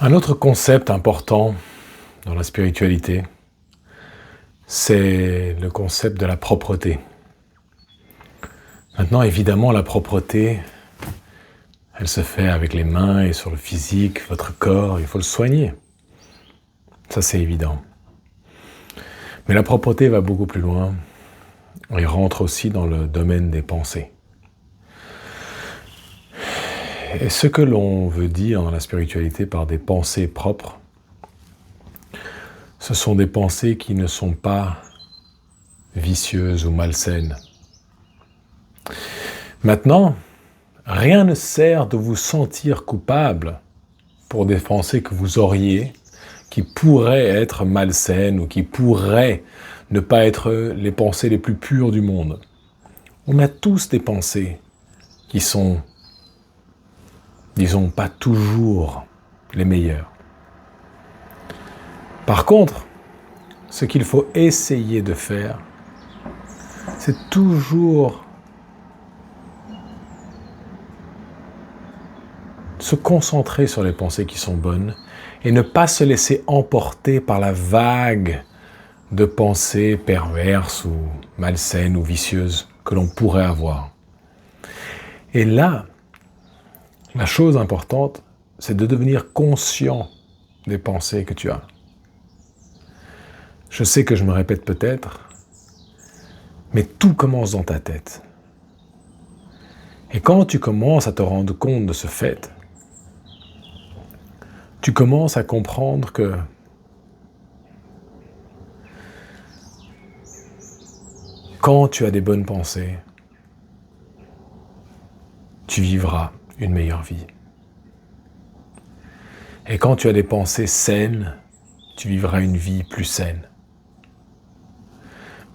Un autre concept important dans la spiritualité, c'est le concept de la propreté. Maintenant, évidemment, la propreté, elle se fait avec les mains et sur le physique, votre corps, il faut le soigner. Ça, c'est évident. Mais la propreté va beaucoup plus loin et rentre aussi dans le domaine des pensées. Et ce que l'on veut dire dans la spiritualité par des pensées propres, ce sont des pensées qui ne sont pas vicieuses ou malsaines. Maintenant, rien ne sert de vous sentir coupable pour des pensées que vous auriez, qui pourraient être malsaines ou qui pourraient ne pas être les pensées les plus pures du monde. On a tous des pensées qui sont, disons, pas toujours les meilleures. Par contre, ce qu'il faut essayer de faire, c'est toujours se concentrer sur les pensées qui sont bonnes et ne pas se laisser emporter par la vague de pensées perverses ou malsaines ou vicieuses que l'on pourrait avoir. Et là, la chose importante, c'est de devenir conscient des pensées que tu as. Je sais que je me répète peut-être, mais tout commence dans ta tête. Et quand tu commences à te rendre compte de ce fait, tu commences à comprendre que quand tu as des bonnes pensées, tu vivras une meilleure vie. Et quand tu as des pensées saines, tu vivras une vie plus saine.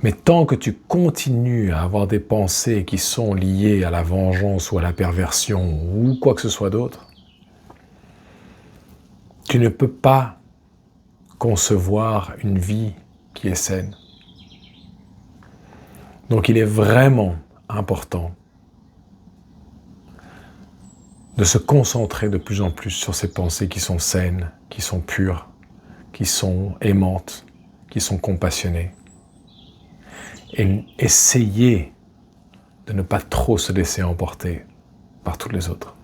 Mais tant que tu continues à avoir des pensées qui sont liées à la vengeance ou à la perversion ou quoi que ce soit d'autre, tu ne peux pas concevoir une vie qui est saine. Donc il est vraiment important de se concentrer de plus en plus sur ces pensées qui sont saines, qui sont pures, qui sont aimantes, qui sont compassionnées. Et essayer de ne pas trop se laisser emporter par toutes les autres.